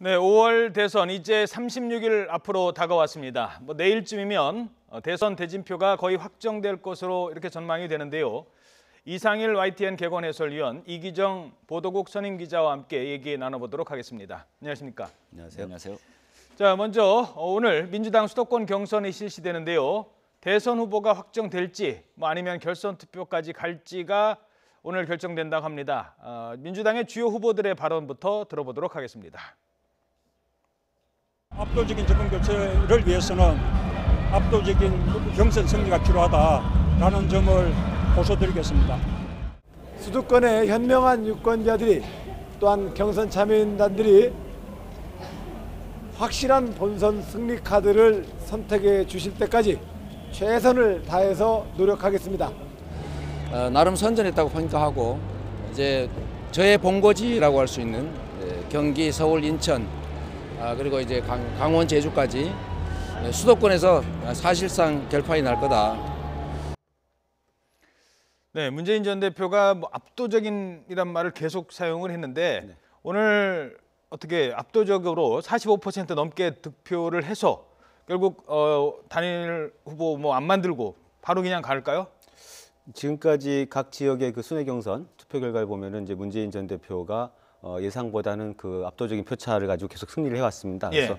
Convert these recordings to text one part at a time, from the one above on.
네, 5월 대선 이제 36일 앞으로 다가왔습니다. 내일쯤이면 대선 대진표가 거의 확정될 것으로 이렇게 전망이 되는데요. 이상일 YTN 개건 해설위원, 이기정 보도국 선임 기자와 함께 얘기 나눠보도록 하겠습니다. 안녕하십니까? 안녕하세요. 안녕하세요. 자, 먼저 오늘 민주당 수도권 경선이 실시되는데요. 대선 후보가 확정될지 아니면 결선 투표까지 갈지가 오늘 결정된다고 합니다. 민주당의 주요 후보들의 발언부터 들어보도록 하겠습니다. 압도적인 정권 교체를 위해서는 압도적인 경선 승리가 필요하다라는 점을 호소드리겠습니다. 수도권의 현명한 유권자들이 또한 경선 참여인단들이 확실한 본선 승리 카드를 선택해 주실 때까지 최선을 다해서 노력하겠습니다. 나름 선전했다고 평가하고 이제 저의 본거지라고 할 수 있는 경기, 서울, 인천 그리고 이제 강원, 제주까지 수도권에서 사실상 결판이 날 거다. 네, 문재인 전 대표가 압도적인이란 말을 계속 사용을 했는데 네. 오늘 어떻게 압도적으로 45% 넘게 득표를 해서 결국 단일 후보 안 만들고 바로 그냥 갈까요? 지금까지 각 지역의 그 순회 경선 투표 결과를 보면은 이제 문재인 전 대표가 예상보다는 그 압도적인 표차를 가지고 계속 승리를 해왔습니다. 그래서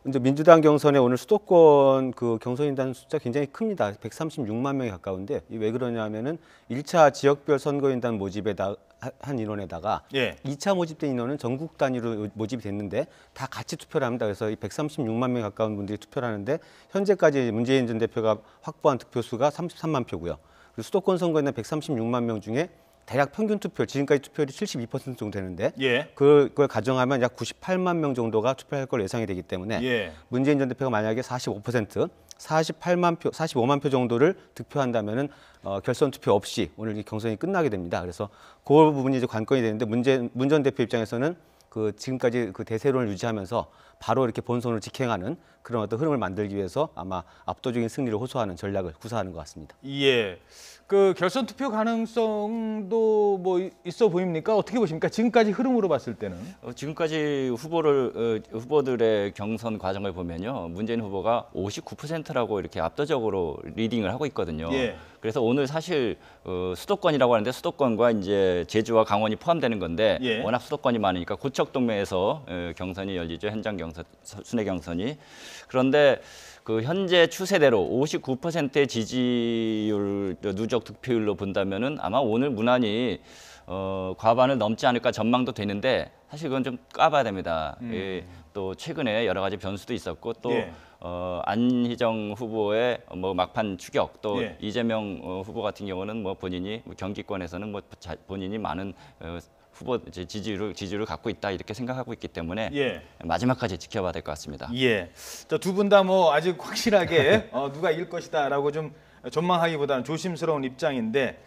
이제 민주당 경선에 오늘 수도권 그 경선인단 숫자 굉장히 큽니다. 136만 명에 가까운데 왜 그러냐면은 1차 지역별 선거인단 모집에다 한 인원에다가 2차 모집된 인원은 전국 단위로 모집이 됐는데 다 같이 투표를 합니다. 그래서 이 136만 명에 가까운 분들이 투표를 하는데 현재까지 문재인 전 대표가 확보한 득표수가 33만 표고요. 그리고 수도권 선거에는 136만 명 중에 대략 평균 투표, 지금까지 투표율이 72% 정도 되는데 그걸 가정하면 약 98만 명 정도가 투표할 걸 예상이 되기 때문에 문재인 전 대표가 만약에 45만 표 정도를 득표한다면은 결선 투표 없이 오늘 이 경선이 끝나게 됩니다. 그래서 그 부분이 이제 관건이 되는데 문 전 대표 입장에서는 그 지금까지 그 대세론을 유지하면서 바로 이렇게 본선을 직행하는 그런 어떤 흐름을 만들기 위해서 아마 압도적인 승리를 호소하는 전략을 구사하는 것 같습니다. 예. 그 결선 투표 가능성도 있어 보입니까? 어떻게 보십니까? 지금까지 흐름으로 봤을 때는 지금까지 후보들의 경선 과정을 보면요, 문재인 후보가 59%라고 이렇게 압도적으로 리딩을 하고 있거든요. 그래서 오늘 사실 수도권이라고 하는데 수도권과 이제 제주와 강원이 포함되는 건데 워낙 수도권이 많으니까 고척동매에서 경선이 열리죠. 현장 경선, 순회 경선이. 그런데 그 현재 추세대로 59%의 지지율, 누적 득표율로 본다면은 아마 오늘 무난히 과반을 넘지 않을까 전망도 되는데 사실 그건 좀 까봐야 됩니다. 또 최근에 여러 가지 변수도 있었고 또 안희정 후보의 막판 추격, 또 이재명 후보 같은 경우는 본인이 경기권에서는 본인이 많은 후보 지지율을 갖고 있다 이렇게 생각하고 있기 때문에 마지막까지 지켜봐야 될 것 같습니다. 두 분 다 아직 확실하게 누가 이길 것이다라고 좀 전망하기보다는 조심스러운 입장인데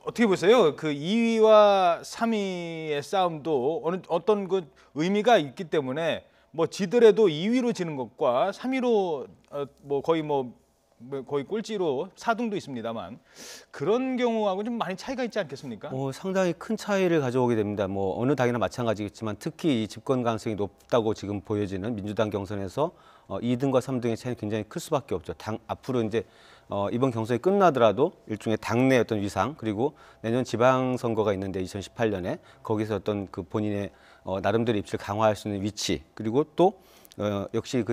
어떻게 보세요? 그 2위와 3위의 싸움도 어떤 그 의미가 있기 때문에 지더라도 2위로 지는 것과 3위로 거의 꼴찌로 4등도 있습니다만 그런 경우하고 좀 많이 차이가 있지 않겠습니까? 상당히 큰 차이를 가져오게 됩니다. 어느 당이나 마찬가지겠지만 특히 이 집권 가능성이 높다고 지금 보여지는 민주당 경선에서 2등과 3등의 차이는 굉장히 클 수밖에 없죠. 앞으로 이제 이번 경선이 끝나더라도 일종의 당내 어떤 위상 그리고 내년 지방선거가 있는데 2018년에 거기서 어떤 그 본인의 나름대로 입지를 강화할 수 있는 위치 그리고 또 역시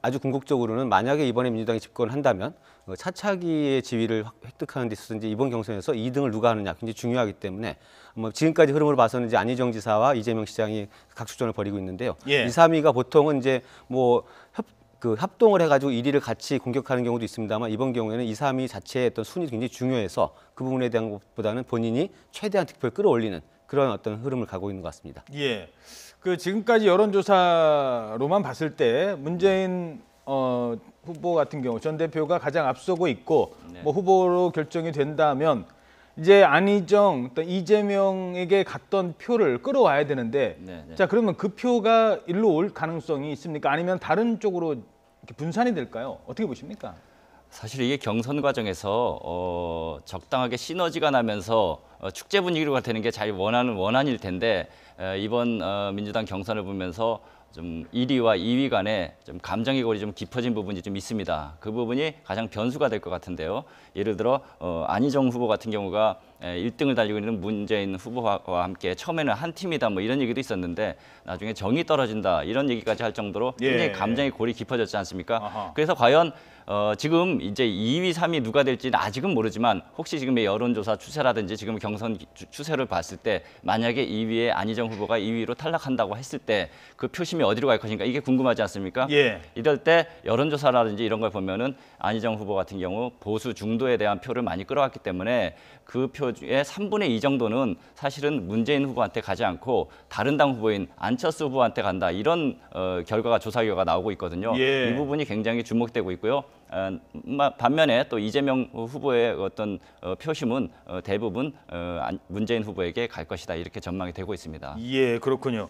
아주 궁극적으로는 만약에 이번에 민주당이 집권을 한다면 차차기의 지위를 획득하는 데 있어서 이제 이번 경선에서 2등을 누가 하느냐 굉장히 중요하기 때문에 지금까지 흐름으로 봐서는 이제 안희정 지사와 이재명 시장이 각축전을 벌이고 있는데요. 2, 3위가 보통은 이제 합동을 해가지고 1위를 같이 공격하는 경우도 있습니다만 이번 경우에는 2, 3위 자체의 어떤 순위도 굉장히 중요해서 그 부분에 대한 것보다는 본인이 최대한 득표를 끌어올리는 그런 어떤 흐름을 가고 있는 것 같습니다. 지금까지 여론조사로만 봤을 때 문재인 후보 같은 경우 전 대표가 가장 앞서고 있고 후보로 결정이 된다면 이제 안희정, 또 이재명에게 갔던 표를 끌어와야 되는데 자 그러면 그 표가 일로 올 가능성이 있습니까? 아니면 다른 쪽으로 이렇게 분산이 될까요? 어떻게 보십니까? 사실 이게 경선 과정에서 적당하게 시너지가 나면서 축제 분위기로 되는 게 잘 원안일 텐데 이번 민주당 경선을 보면서 좀 1위와 2위 간에 좀 감정의 골이 좀 깊어진 부분이 좀 있습니다. 그 부분이 가장 변수가 될 것 같은데요. 예를 들어 안희정 후보 같은 경우가 1등을 달리고 있는 문재인 후보와 함께 처음에는 한 팀이다 뭐 이런 얘기도 있었는데 나중에 정이 떨어진다 이런 얘기까지 할 정도로 굉장히 감정의 골이 깊어졌지 않습니까? 아하. 그래서 과연 지금 이제 2위, 3위 누가 될지는 아직은 모르지만 혹시 지금의 여론조사 추세라든지 지금 경선 추세를 봤을 때 만약에 2위에 안희정 후보가 2위로 탈락한다고 했을 때 그 표심이 어디로 갈 것인가 이게 궁금하지 않습니까? 예. 이럴 때 여론조사라든지 이런 걸 보면은 안희정 후보 같은 경우 보수 중도에 대한 표를 많이 끌어왔기 때문에 그 표의 3분의 2 정도는 사실은 문재인 후보한테 가지 않고 다른 당 후보인 안철수 후보한테 간다 이런 조사 결과가 나오고 있거든요. 예. 이 부분이 굉장히 주목되고 있고요. 반면에 또 이재명 후보의 어떤 표심은 대부분 문재인 후보에게 갈 것이다 이렇게 전망이 되고 있습니다. 예, 그렇군요.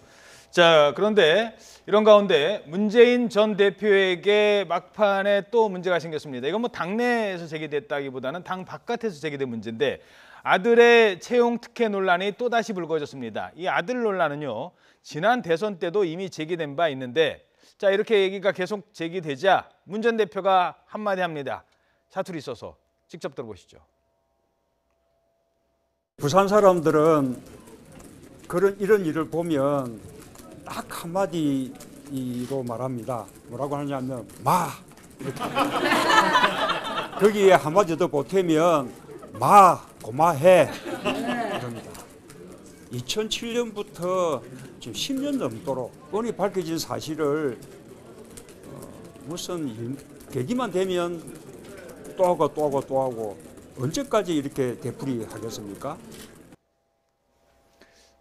자, 그런데 이런 가운데 문재인 전 대표에게 막판에 또 문제가 생겼습니다. 이건 뭐 당내에서 제기됐다기보다는 당 바깥에서 제기된 문제인데 아들의 채용 특혜 논란이 또다시 불거졌습니다. 이 아들 논란은요, 지난 대선 때도 이미 제기된 바 있는데 자, 이렇게 얘기가 계속 제기되자 문 전 대표가 한마디 합니다. 사투리 써서 직접 들어보시죠. 부산 사람들은 이런 일을 보면 딱 한마디로 말합니다. 뭐라고 하냐면 마 이렇게. 거기에 한마디 더 보태면 마 고마해 이럽니다. 2007년부터 지금 10년 넘도록 뻔히 밝혀진 사실을 무슨 계기만 되면 또 하고 언제까지 이렇게 되풀이 하겠습니까?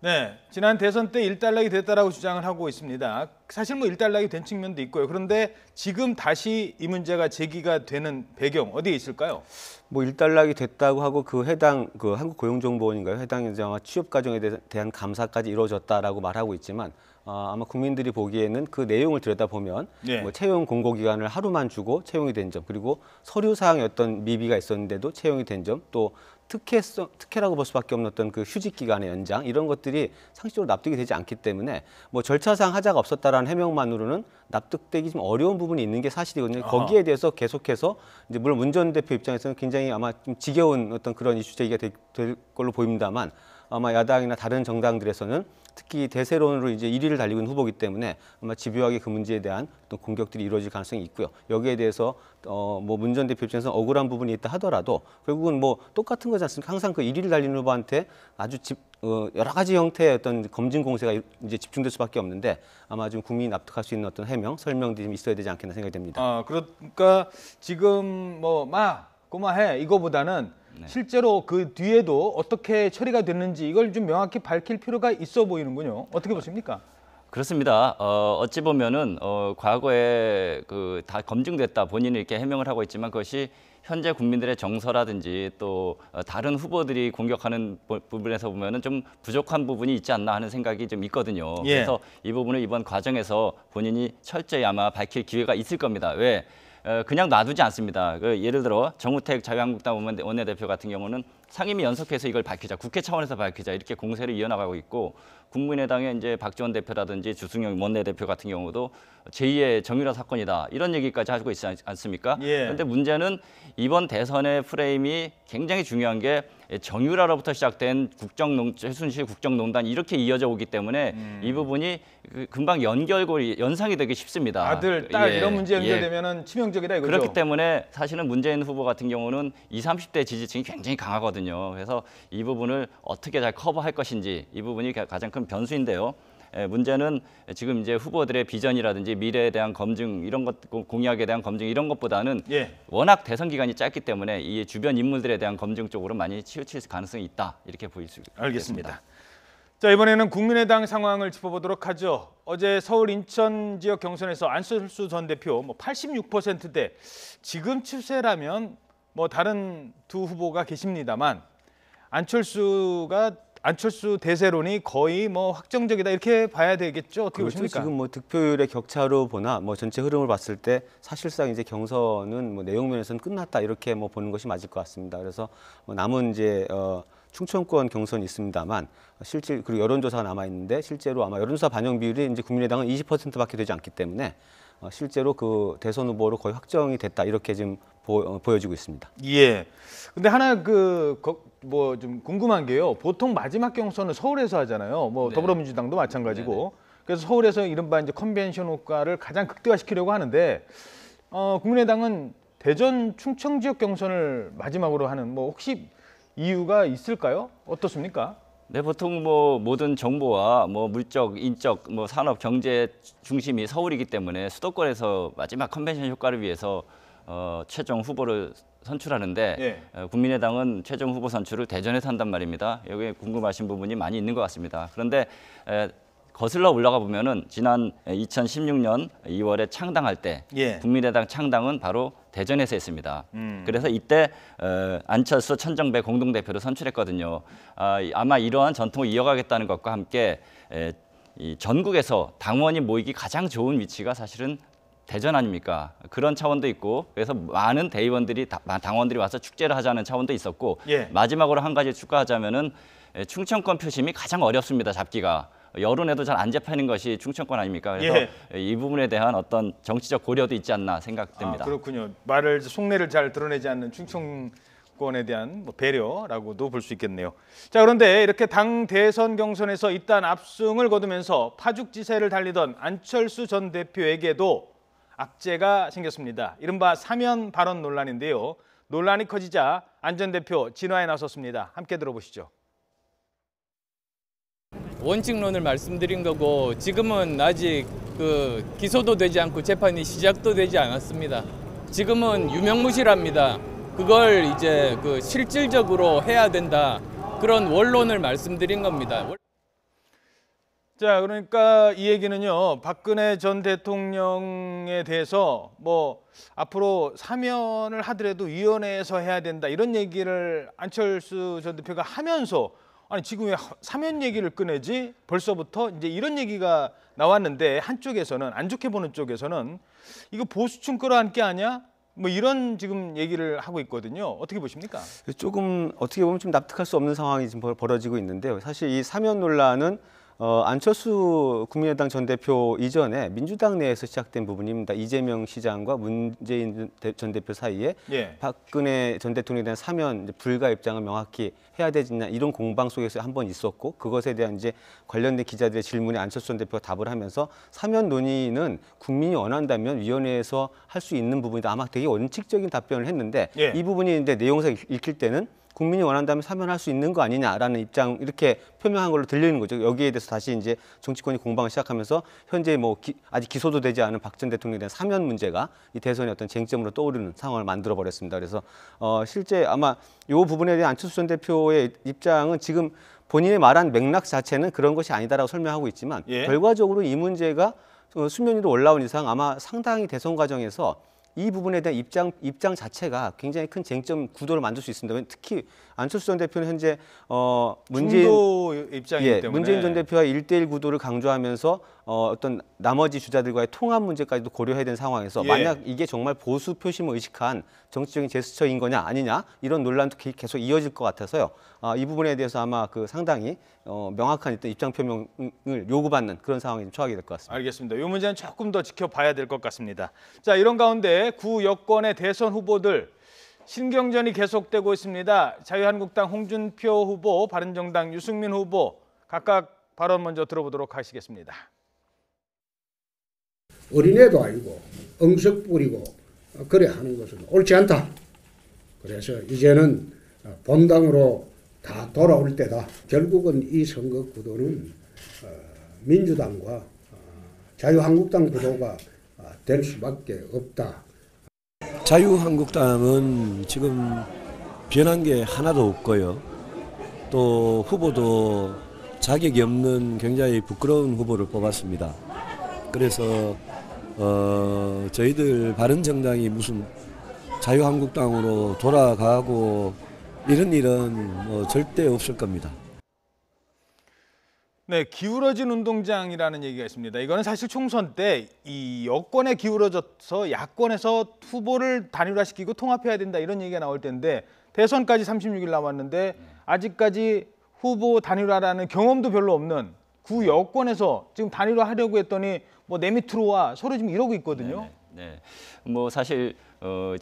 네, 지난 대선 때 일단락이 됐다라고 주장을 하고 있습니다. 사실 뭐 일단락이 된 측면도 있고요. 그런데 지금 다시 이 문제가 제기가 되는 배경 어디에 있을까요? 뭐 일단락이 됐다고 하고 그 해당 그 한국고용정보원인가요? 해당 현장과 취업 과정에 대한 감사까지 이루어졌다라고 말하고 있지만 아마 국민들이 보기에는 그 내용을 들여다보면 예. 뭐 채용 공고 기간을 하루만 주고 채용이 된 점, 그리고 서류 사항에 어떤 미비가 있었는데도 채용이 된 점, 또 특혜라고 볼 수밖에 없는 어떤 그 휴직 기간의 연장 이런 것들이 상식적으로 납득이 되지 않기 때문에 뭐 절차상 하자가 없었다라는 해명만으로는 납득되기 좀 어려운 부분이 있는 게 사실이거든요. 거기에 대해서 계속해서 이제 물론 문 전 대표 입장에서는 굉장히 아마 좀 지겨운 어떤 그런 이슈 제기가 될 걸로 보입니다만 아마 야당이나 다른 정당들에서는 특히 대세론으로 이제 1위를 달리고 있는 후보이기 때문에 아마 집요하게 그 문제에 대한 또 공격들이 이루어질 가능성이 있고요. 여기에 대해서 뭐 문 전 대표 입장에서 억울한 부분이 있다 하더라도 결국은 뭐 똑같은 거지 않습니까? 항상 그 1위를 달리는 후보한테 아주 여러 가지 형태의 어떤 검증 공세가 이제 집중될 수밖에 없는데 아마 좀 국민이 납득할 수 있는 어떤 해명, 설명들이 좀 있어야 되지 않겠나 생각이 됩니다. 그러니까 지금 뭐 고마해 이거보다는 실제로 그 뒤에도 어떻게 처리가 됐는지 이걸 좀 명확히 밝힐 필요가 있어 보이는군요. 어떻게 보십니까? 그렇습니다. 어찌 보면은 과거에 그 다 검증됐다 본인이 이렇게 해명을 하고 있지만 그것이 현재 국민들의 정서라든지 또 다른 후보들이 공격하는 부분에서 보면은 좀 부족한 부분이 있지 않나 하는 생각이 좀 있거든요. 예. 그래서 이 부분을 이번 과정에서 본인이 철저히 아마 밝힐 기회가 있을 겁니다. 왜? 그냥 놔두지 않습니다. 예를 들어 정우택 자유한국당 원내대표 같은 경우는 상임위 연석해서 이걸 밝히자, 국회 차원에서 밝히자 이렇게 공세를 이어나가고 있고 국민의당의 이제 박지원 대표라든지 주승용 원내대표 같은 경우도 제2의 정유라 사건이다 이런 얘기까지 하고 있지 않습니까? 예. 그런데 문제는 이번 대선의 프레임이 굉장히 중요한 게 정유라로부터 시작된 최순실 국정농단 이렇게 이어져 오기 때문에 이 부분이 금방 연상이 되기 쉽습니다. 아들, 딸 이런 문제 연결되면은 치명적이다 이거죠. 그렇기 때문에 사실은 문재인 후보 같은 경우는 20, 30대 지지층이 굉장히 강하거든요. 그래서 이 부분을 어떻게 잘 커버할 것인지 이 부분이 가장 큰 변수인데요. 문제는 지금 이제 후보들의 비전이라든지 미래에 대한 검증 이런 것 공약에 대한 검증 이런 것보다는 워낙 대선 기간이 짧기 때문에 이 주변 인물들에 대한 검증 쪽으로 많이 치우칠 가능성이 있다 이렇게 보일 수 있습니다. 알겠습니다. 자, 이번에는 국민의당 상황을 짚어보도록 하죠. 어제 서울 인천 지역 경선에서 안철수 전 대표 86%대 지금 추세라면 뭐 다른 두 후보가 계십니다만 안철수가 안철수 대세론이 거의 뭐 확정적이다 이렇게 봐야 되겠죠. 어떻게 그렇죠. 보십니까? 지금 뭐 득표율의 격차로 보나 뭐 전체 흐름을 봤을 때 사실상 이제 경선은 뭐 내용 면에서는 끝났다 이렇게 뭐 보는 것이 맞을 것 같습니다. 그래서 뭐 남은 이제 충청권 경선이 있습니다만 실질 그리고 여론조사가 남아 있는데 실제로 아마 여론조사 반영 비율이 이제 국민의당은 20%밖에 되지 않기 때문에 실제로 그 대선 후보로 거의 확정이 됐다 이렇게 지금 보여지고 있습니다. 예. 근데 하나 뭐 좀 궁금한 게요. 보통 마지막 경선은 서울에서 하잖아요. 뭐 네. 더불어민주당도 마찬가지고. 그래서 서울에서 이른바 이제 컨벤션 효과를 가장 극대화시키려고 하는데 국민의당은 대전 충청 지역 경선을 마지막으로 하는 뭐 혹시 이유가 있을까요? 어떻습니까? 네, 보통 뭐 모든 정보와 뭐 물적, 인적, 뭐 산업, 경제 중심이 서울이기 때문에 수도권에서 마지막 컨벤션 효과를 위해서 최종 후보를 선출하는데 예. 국민의당은 최종 후보 선출을 대전에서 한단 말입니다. 여기에 궁금하신 부분이 많이 있는 것 같습니다. 그런데 거슬러 올라가 보면은 지난 2016년 2월에 창당할 때 예. 국민의당 창당은 바로 대전에서 했습니다. 그래서 이때 안철수, 천정배 공동대표를 선출했거든요. 아마 이러한 전통을 이어가겠다는 것과 함께 이 전국에서 당원이 모이기 가장 좋은 위치가 사실은 대전 아닙니까? 그런 차원도 있고 그래서 많은 대의원들이 당원들이 와서 축제를 하자는 차원도 있었고 예. 마지막으로 한 가지 추가하자면은 충청권 표심이 가장 어렵습니다. 잡기가. 여론에도 잘 안 잡히는 것이 충청권 아닙니까? 그래서 이 부분에 대한 어떤 정치적 고려도 있지 않나 생각됩니다. 그렇군요. 속내를 잘 드러내지 않는 충청권에 대한 뭐 배려라고도 볼 수 있겠네요. 자, 그런데 이렇게 당 대선 경선에서 일단 압승을 거두면서 파죽지세를 달리던 안철수 전 대표에게도 악재가 생겼습니다. 이른바 사면 발언 논란인데요. 논란이 커지자 안 전 대표 진화에 나섰습니다. 함께 들어보시죠. 원칙론을 말씀드린 거고 지금은 아직 기소도 되지 않고 재판이 시작도 되지 않았습니다. 지금은 유명무실합니다. 그걸 이제 실질적으로 해야 된다. 그런 원론을 말씀드린 겁니다. 자, 그러니까 이 얘기는요. 박근혜 전 대통령에 대해서 뭐 앞으로 사면을 하더라도 위원회에서 해야 된다. 이런 얘기를 안철수 전 대표가 하면서 아니 지금 왜 사면 얘기를 꺼내지? 벌써부터 이제 이런 얘기가 나왔는데 한쪽에서는 안 좋게 보는 쪽에서는 이거 보수층 끌어안기 아니야? 뭐 이런 지금 얘기를 하고 있거든요. 어떻게 보십니까? 조금 어떻게 보면 좀 납득할 수 없는 상황이 지금 벌어지고 있는데요. 사실 이 사면 논란은 안철수 국민의당 전 대표 이전에 민주당 내에서 시작된 부분입니다. 이재명 시장과 문재인 전 대표 사이에 예. 박근혜 전 대통령에 대한 사면 불가 입장을 명확히 해야 되느냐 이런 공방 속에서 한 번 있었고 그것에 대한 이제 관련된 기자들의 질문에 안철수 전 대표가 답을 하면서 사면 논의는 국민이 원한다면 위원회에서 할 수 있는 부분이다. 아마 되게 원칙적인 답변을 했는데 예. 이 부분이 이제 내용상 읽힐 때는 국민이 원한다면 사면할 수 있는 거 아니냐라는 입장 이렇게 표명한 걸로 들리는 거죠. 여기에 대해서 다시 이제 정치권이 공방을 시작하면서 현재 뭐 아직 기소도 되지 않은 박 전 대통령에 대한 사면 문제가 이 대선의 어떤 쟁점으로 떠오르는 상황을 만들어 버렸습니다. 그래서 실제 아마 이 부분에 대한 안철수 전 대표의 입장은 지금 본인이 말한 맥락 자체는 그런 것이 아니다라고 설명하고 있지만 예. 결과적으로 이 문제가 수면 위로 올라온 이상 아마 상당히 대선 과정에서 이 부분에 대한 입장 자체가 굉장히 큰 쟁점 구도를 만들 수 있습니다. 특히 안철수 전 대표는 현재 중도 입장이기 때문에 문재인 전 대표와 1대1 구도를 강조하면서 어떤 나머지 주자들과의 통합 문제까지도 고려해야 되는 상황에서 예. 만약 이게 정말 보수 표심을 의식한 정치적인 제스처인 거냐 아니냐 이런 논란도 계속 이어질 것 같아서요. 이 부분에 대해서 아마 상당히 명확한 어떤 입장 표명을 요구받는 그런 상황에 좀 처하게 될 것 같습니다. 알겠습니다. 이 문제는 조금 더 지켜봐야 될 것 같습니다. 자, 이런 가운데 구 여권의 대선 후보들 신경전이 계속되고 있습니다. 자유한국당 홍준표 후보, 바른정당 유승민 후보 각각 발언 먼저 들어보도록 하시겠습니다. 어린애도 아니고 응석 뿌리고 그래 하는 것은 옳지 않다. 그래서 이제는 본당으로 다 돌아올 때다. 결국은 이 선거 구도는 민주당과 자유한국당 구도가 될 수밖에 없다. 자유한국당은 지금 변한 게 하나도 없고요. 또 후보도 자격이 없는 굉장히 부끄러운 후보를 뽑았습니다. 그래서 저희들 바른정당이 무슨 자유한국당으로 돌아가고 이런 일은 절대 없을 겁니다. 네, 기울어진 운동장이라는 얘기가 있습니다. 이거는 사실 총선 때 이 여권에 기울어져서 야권에서 후보를 단일화시키고 통합해야 된다 이런 얘기가 나올 텐데 대선까지 36일 남았는데 아직까지 후보 단일화라는 경험도 별로 없는 구 여권에서 지금 단일화하려고 했더니 뭐 내 밑으로 와 서로 지금 이러고 있거든요. 네. 뭐 사실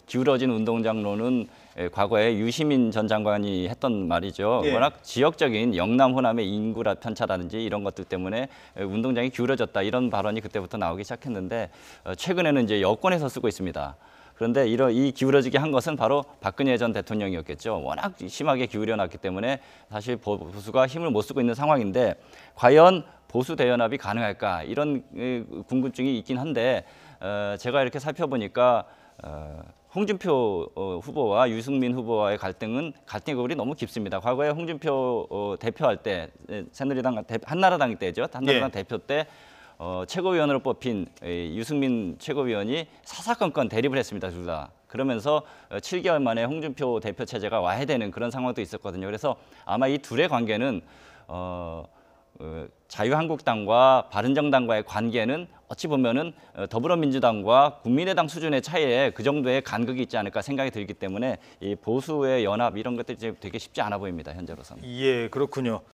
기울어진 운동장로는 과거에 유시민 전 장관이 했던 말이죠. 예. 워낙 지역적인 영남 호남의 인구 편차라든지 이런 것들 때문에 운동장이 기울어졌다 이런 발언이 그때부터 나오기 시작했는데 최근에는 이제 여권에서 쓰고 있습니다. 그런데 이 기울어지게 한 것은 바로 박근혜 전 대통령이었겠죠. 워낙 심하게 기울여놨기 때문에 사실 보수가 힘을 못 쓰고 있는 상황인데 과연 보수 대연합이 가능할까 이런 궁금증이 있긴 한데 제가 이렇게 살펴보니까 홍준표 후보와 유승민 후보와의 갈등의 급이 너무 깊습니다. 과거에 홍준표 대표할 때 새누리당 한나라당 때죠. 한나라당 대표 때 최고위원으로 뽑힌 유승민 최고위원이 사사건건 대립을 했습니다. 둘 다. 그러면서 7개월 만에 홍준표 대표 체제가 와야 되는 그런 상황도 있었거든요. 그래서 아마 이 둘의 관계는 자유한국당과 바른정당과의 관계는 어찌 보면은 더불어민주당과 국민의당 수준의 차이에 그 정도의 간극이 있지 않을까 생각이 들기 때문에 이 보수의 연합 이런 것들이 되게 쉽지 않아 보입니다. 현재로서는. 예, 그렇군요.